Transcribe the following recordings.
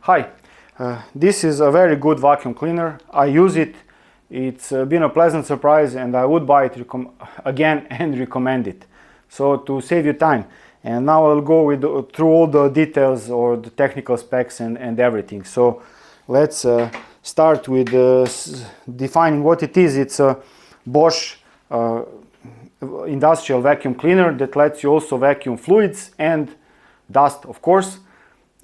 Hi, this is a very good vacuum cleaner. I use it. It's been a pleasant surprise and I would buy it again and recommend it. So to save you time. And now I'll go through all the details or the technical specs and everything. So let's start with defining what it is. It's a Bosch industrial vacuum cleaner that lets you also vacuum fluids and dust, of course.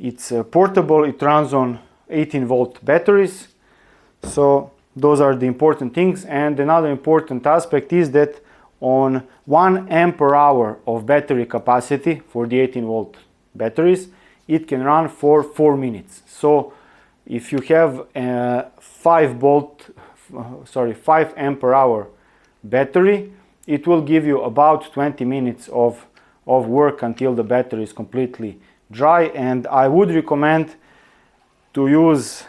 It's portable, it runs on 18-volt batteries. So those are the important things. And another important aspect is that on 1 ampere hour of battery capacity for the 18-volt batteries, it can run for 4 minutes. So if you have a 5 ampere hour battery, it will give you about 20 minutes of work until the battery is completely dry. And I would recommend to use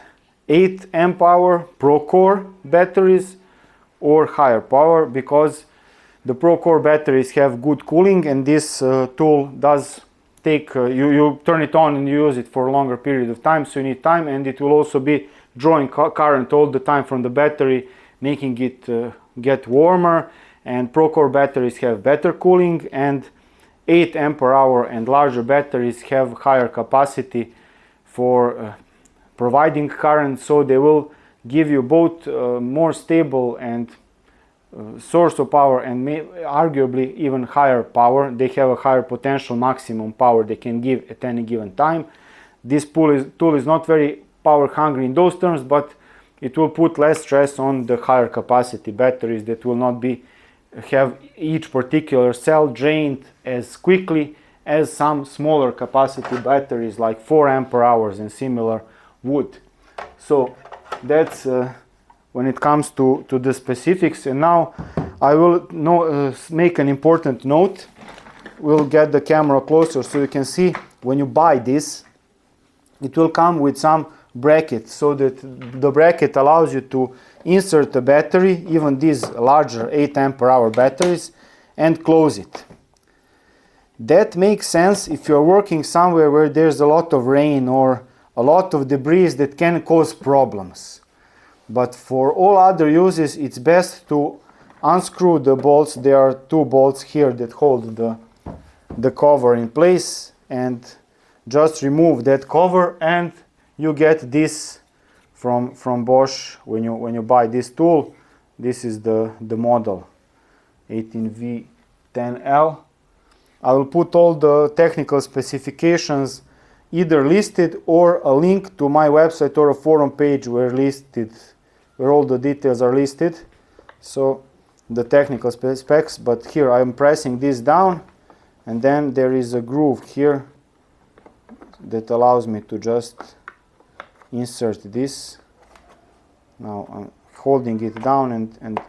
8 amp hour Pro Core batteries or higher power, because the Pro Core batteries have good cooling, and this tool does take, you turn it on and you use it for a longer period of time, so you need time, and it will also be drawing current all the time from the battery, making it get warmer. And Pro Core batteries have better cooling, and 8 ampere hour and larger batteries have higher capacity for providing current, so they will give you both more stable and source of power, and arguably even higher power. They have a higher potential maximum power they can give at any given time. This tool is not very power hungry in those terms, but it will put less stress on the higher capacity batteries that will not have each particular cell drained as quickly as some smaller capacity batteries like 4 ampere hours and similar would. So that's when it comes to the specifics. And now I will make an important note. We'll get the camera closer so you can see. When you buy this, it will come with some brackets, so that the bracket allows you to insert the battery, even these larger 8 ampere hour batteries, and close it. That makes sense if you're working somewhere where there's a lot of rain or a lot of debris that can cause problems. But for all other uses, it's best to unscrew the bolts. There are 2 bolts here that hold the cover in place, and just remove that cover, and you get this from Bosch when you buy this tool. This is the model 18V-10L. I will put all the technical specifications either listed or a link to my website or a forum page where all the details are listed. So the technical specs, but here I'm pressing this down, and then there is a groove here that allows me to just insert this. Now I'm holding it down, and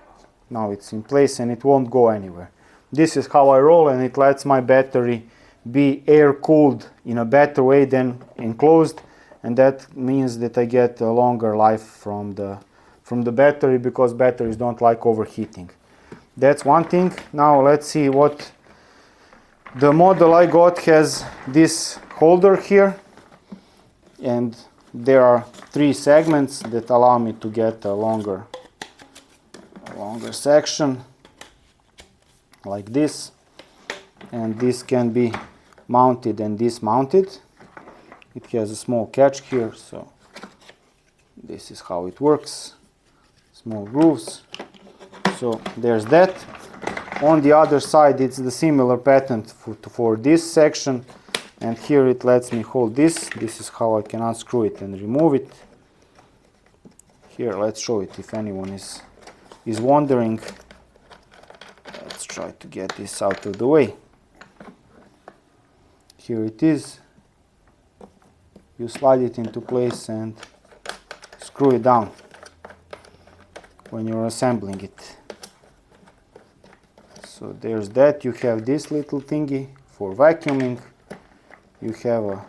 now it's in place and it won't go anywhere. This is how I roll, and it lets my battery be air cooled in a better way than enclosed, and that means that I get a longer life from the battery, because batteries don't like overheating. That's one thing. Now let's see what the model I got has. This holder here, and there are 3 segments that allow me to get a longer section like this, and this can be mounted and dismounted. It has a small catch here, so this is how it works. Small grooves. So there's that. On the other side, it's the similar pattern for this section, and here it lets me hold this. This is how I can unscrew it and remove it. Here, let's show it if anyone is wondering. Let's try to get this out of the way. Here it is. You slide it into place and screw it down when you're assembling it. So there's that. You have this little thingy for vacuuming. You have a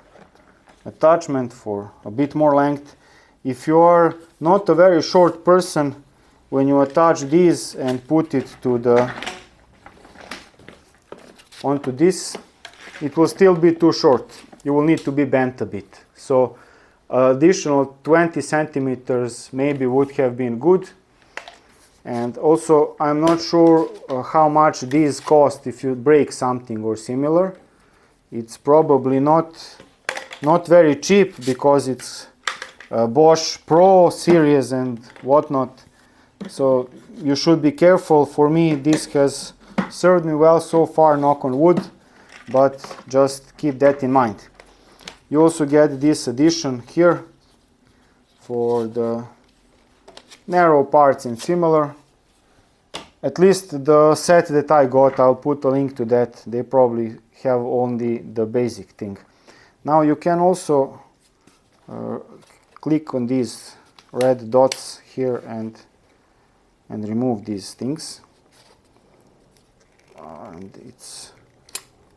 attachment for a bit more length. If you are not a very short person, when you attach these and put it onto this, it will still be too short. You will need to be bent a bit. So Additional 20 centimeters maybe would have been good. And also I'm not sure how much these cost if you break something or similar. It's probably not very cheap because it's Bosch Pro series and whatnot. So you should be careful. For me this has served me well so far, knock on wood, but just keep that in mind. You also get this addition here for the narrow parts and similar. At least the set that I got, I'll put a link to that. They probably have only the basic thing. Now you can also click on these red dots here and remove these things. And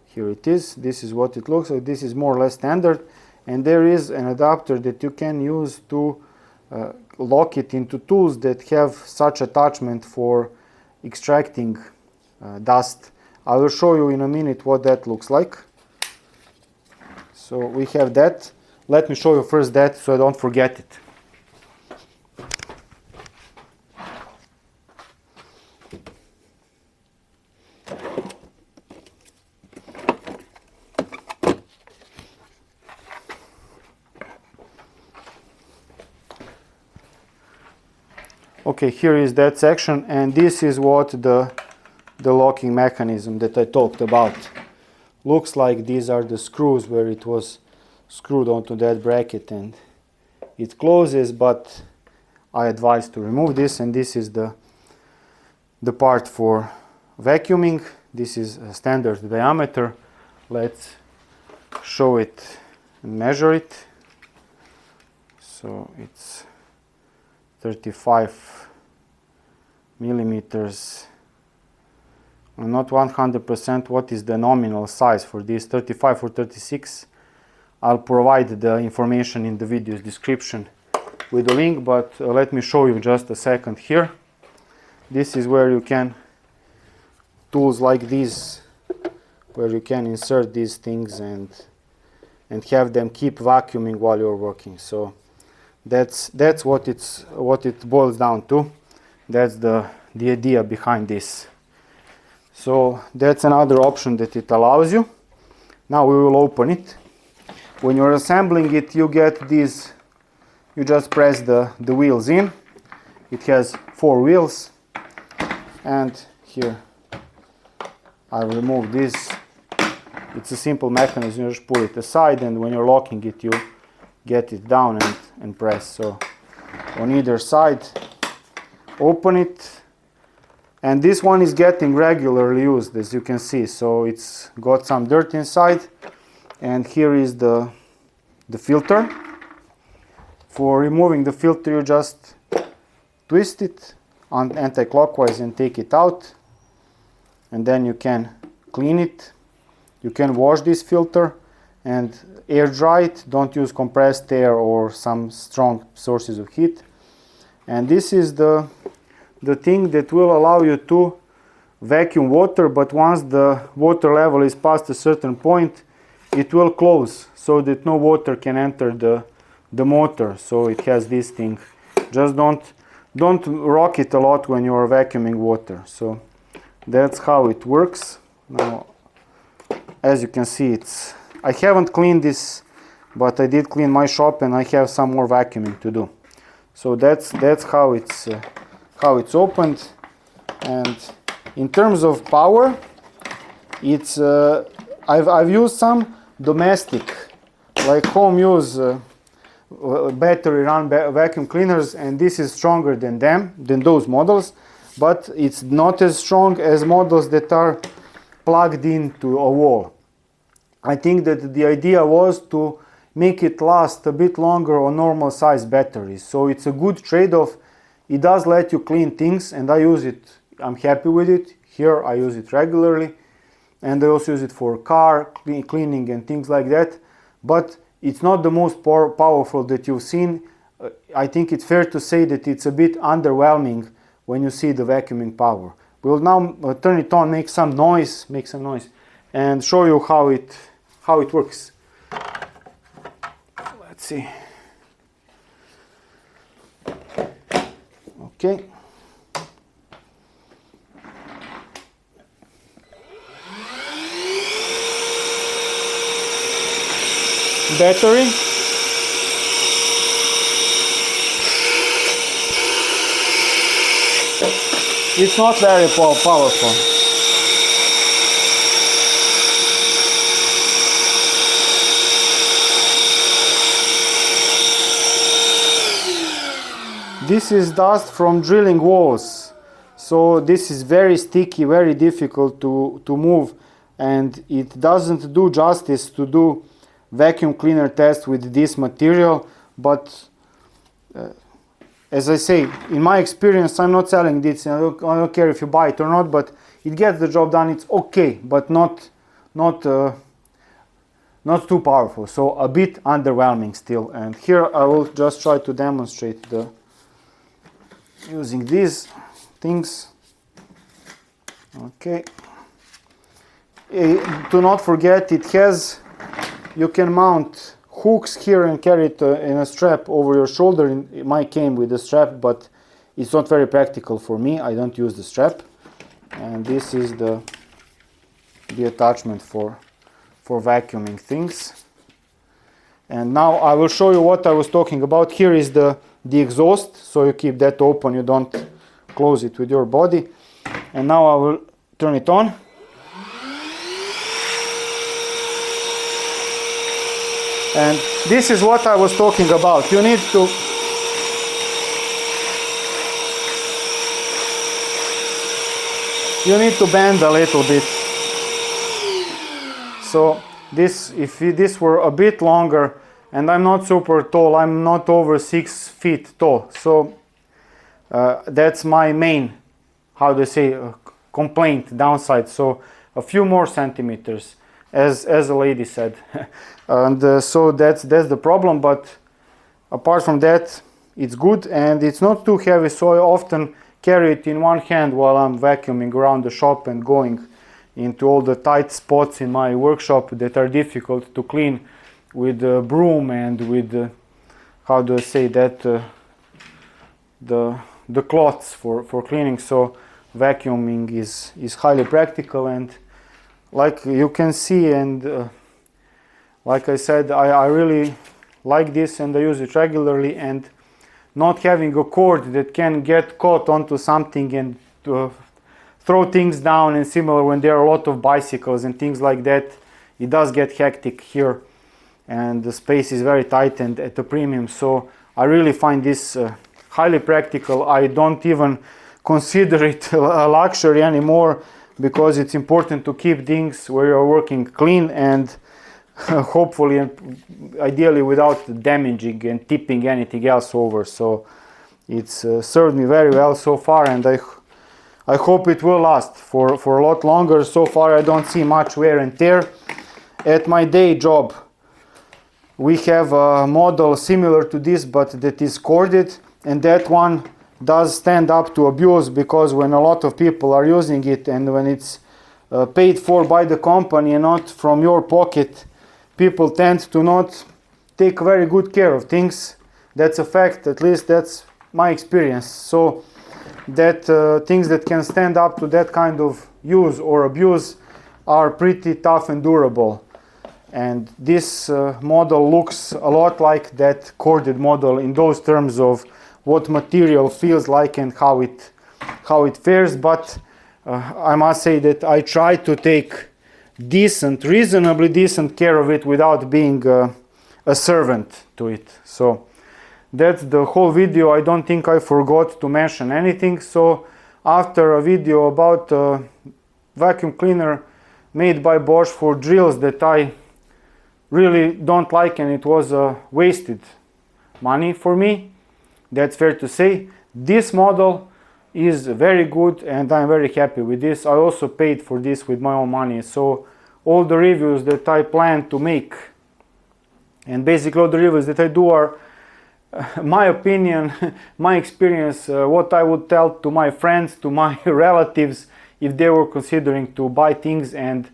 here it is. This is what it looks like. This is more or less standard, and there is an adapter that you can use to lock it into tools that have such attachment for extracting dust. I will show you in a minute what that looks like. So we have that. Let me show you first that so I don't forget it. Okay, here is that section, and this is what the locking mechanism that I talked about looks like. These are the screws where it was screwed onto that bracket and it closes, but I advise to remove this, and this is the part for vacuuming. This is a standard diameter. Let's show it and measure it. So it's 35 millimeters. I'm not 100% what is the nominal size for this, 35 or 36. I'll provide the information in the video's description with the link, but let me show you just a second here. This is where you can, tools like these, where you can insert these things and have them keep vacuuming while you're working. So that's what it boils down to. That's the idea behind this. So that's another option that it allows you. Now we will open it. When you're assembling it, you get these, you just press the wheels in. It has 4 wheels, and here I remove this. It's a simple mechanism. You just pull it aside, and when you're locking it, you get it down and press. So on either side, open it, and this one is getting regularly used, as you can see. So it's got some dirt inside, and here is the filter. For removing the filter, you just twist it on anti-clockwise and take it out, and then you can clean it. You can wash this filter and air dry it. Don't use compressed air or some strong sources of heat. And this is the thing that will allow you to vacuum water, but once the water level is past a certain point, it will close so that no water can enter the motor. So it has this thing. Just don't rock it a lot when you are vacuuming water. So that's how it works. Now, as you can see, I haven't cleaned this, but I did clean my shop, and I have some more vacuuming to do. So that's how it's opened. And in terms of power, it's I've used some domestic, like home use battery run vacuum cleaners, and this is stronger than those models, but it's not as strong as models that are plugged into a wall. I think that the idea was to make it last a bit longer on normal size batteries. So it's a good trade-off. It does let you clean things, and I use it. I'm happy with it. Here I use it regularly, and I also use it for car cleaning and things like that. But it's not the most powerful that you've seen. I think it's fair to say that it's a bit underwhelming when you see the vacuuming power. We'll now turn it on, make some noise, and show you how it works. Let's see. Okay. Battery. It's not very powerful. This is dust from drilling walls, so this is very sticky, very difficult to move, and it doesn't do justice to do vacuum cleaner test with this material. But as I say, in my experience, I'm not selling this. I don't care if you buy it or not, but it gets the job done. It's okay, but not too powerful, so a bit underwhelming still. And here I will just try to demonstrate using these things. Okay. Do not forget, it has, you can mount hooks here and carry it in a strap over your shoulder. It might came with a strap, but it's not very practical for me. I don't use the strap. And this is the attachment for vacuuming things. And now I will show you what I was talking about. Here is the exhaust, so you keep that open, you don't close it with your body. And now I will turn it on. And this is what I was talking about. You need to bend a little bit. So this, if this were a bit longer, and I'm not super tall, I'm not over 6 feet tall, so that's my main, how do you say, complaint, downside. So a few more centimeters, as a lady said. And so that's the problem. But apart from that, it's good, and it's not too heavy, so I often carry it in one hand while I'm vacuuming around the shop and going into all the tight spots in my workshop that are difficult to clean with the broom and with how do I say that, the cloths for cleaning. So vacuuming is highly practical, and like you can see, and like I said, I really like this and I use it regularly. And not having a cord that can get caught onto something and throw things down, and similar when there are a lot of bicycles and things like that, it does get hectic here, and the space is very tight and at a premium. So I really find this highly practical. I don't even consider it a luxury anymore, because it's important to keep things where you're working clean and hopefully and ideally without damaging and tipping anything else over. So it's served me very well so far, and I hope it will last for a lot longer. So far I don't see much wear and tear. At my day job we have a model similar to this, but that is corded, and that one does stand up to abuse, because when a lot of people are using it and when it's paid for by the company and not from your pocket, people tend to not take very good care of things. That's a fact, at least that's my experience. So that things that can stand up to that kind of use or abuse are pretty tough and durable. And this model looks a lot like that corded model in those terms of what material feels like and how it fares. But I must say that I try to take reasonably decent care of it without being a servant to it. So that's the whole video. I don't think I forgot to mention anything. So after a video about vacuum cleaner made by Bosch for drills that I really don't like, and it was wasted money for me, that's fair to say, this model is very good and I'm very happy with this. I also paid for this with my own money. So all the reviews that I plan to make, and basically all the reviews that I do, are my opinion, my experience, what I would tell to my friends, to my relatives, if they were considering to buy things, and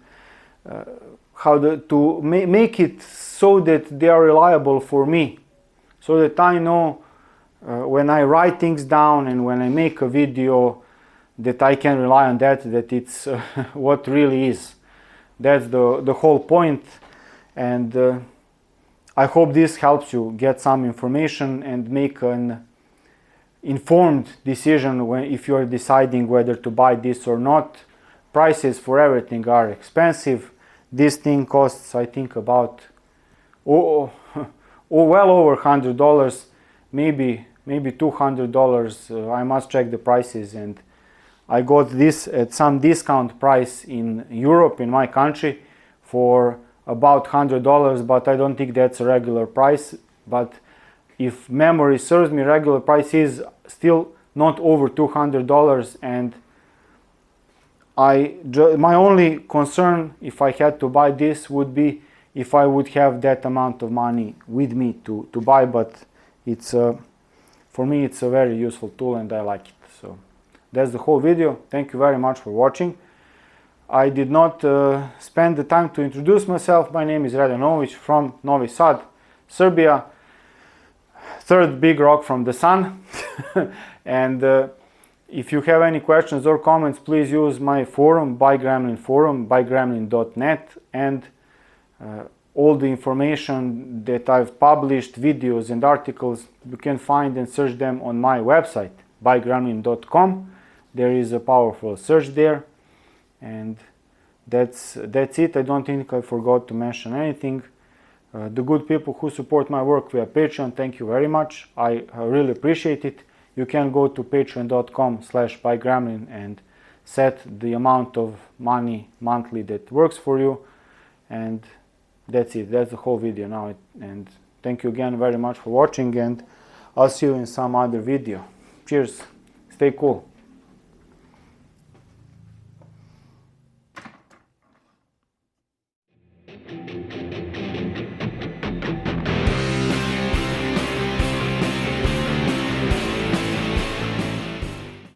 to make it so that they are reliable for me, so that I know when I write things down and when I make a video, that I can rely on that it's what really is. That's the whole point, and I hope this helps you get some information and make an informed decision if you are deciding whether to buy this or not. Prices for everything are expensive. This thing costs, I think, about well over $100, maybe $200. I must check the prices, and I got this at some discount price in Europe, in my country, for about $100, but I don't think that's a regular price. But if memory serves me, regular price is still not over $200, and my only concern if I had to buy this would be if I would have that amount of money with me to buy, but it's for me it's a very useful tool and I like it. So that's the whole video. Thank you very much for watching. I did not spend the time to introduce myself. My name is Radanovic from Novi Sad, Serbia. Third big rock from the sun. And if you have any questions or comments, please use my forum, BikeGremlin forum, bikegremlin.net, and all the information that I've published, videos and articles, you can find and search them on my website, bikegremlin.com. There is a powerful search there, and that's it. I don't think I forgot to mention anything. The good people who support my work via Patreon, thank you very much. I really appreciate it. You can go to patreon.com/bikegremlin and set the amount of money monthly that works for you. And that's it. That's the whole video now. And thank you again very much for watching, and I'll see you in some other video. Cheers. Stay cool.